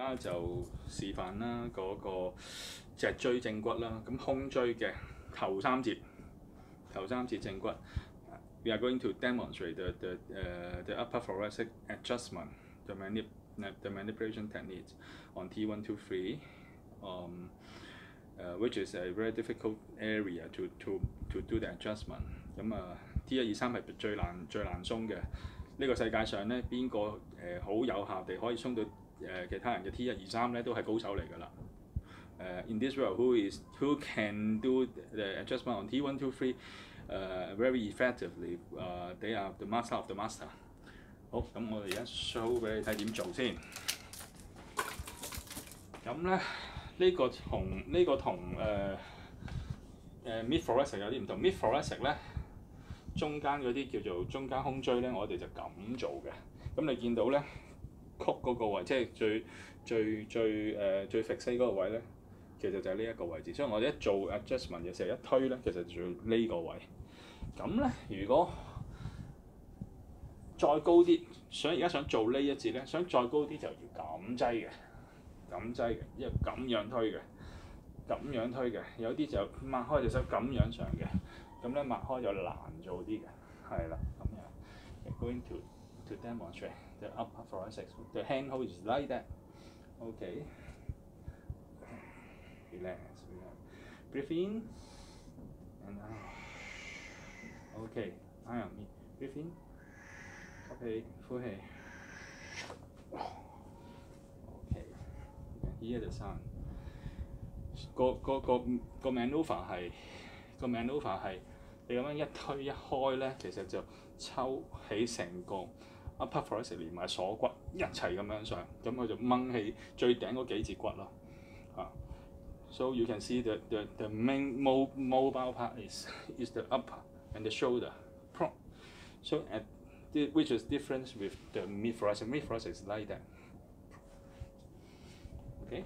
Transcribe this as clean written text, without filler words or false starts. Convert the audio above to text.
家就示範啦，嗰個脊椎正骨啦，咁胸椎嘅頭三節正骨。We are going to demonstrate the upper thoracic adjustment, the manipulation techniques on T1, 2, 3, which is a very difficult area to do the adjustment. 咁T1、2、3係最難鬆嘅。呢個世界上咧，邊個好有效地可以鬆到其他人嘅 T1、2、3咧，都係高手嚟㗎啦。In this world, who can do the adjustment on T1, 2, 3 very effectively? They are the master of the master. 好，咁我哋而家 show 俾你睇點做先。咁咧，呢個同mid thoracic 有啲唔同。mid thoracic 咧，中間嗰啲叫做中間胸椎咧，我哋就咁做嘅。咁你見到咧，曲嗰個位，即係最 fixate 嗰個位咧，其實就係呢一個位置。所以我哋一做 adjustment 嘅時候一推咧，其實就呢個位。咁咧，如果再高啲，而家想做呢一節咧，想再高啲就要咁擠嘅，因為咁樣推嘅，有啲就擘開隻手咁樣上嘅，咁咧擘開就難做啲嘅，係啦，咁樣。We're going to demonstrate the upper thoracic. The hand hold is like that. Okay. Relax. Breathe in and out. Okay. Eye on me. Breathe in. 吸氣，呼氣。Okay. Hear the sound. 個 maneuver 係你咁樣一推一開咧，其實就抽起成個 upper thoracic 連埋鎖骨一齊咁樣上，咁佢就掹起最頂嗰幾節骨咯。So you can see the main mobile part is the upper and the shoulder prop. So which is different with the mid thoracic. Mid thoracic is like that. Okay.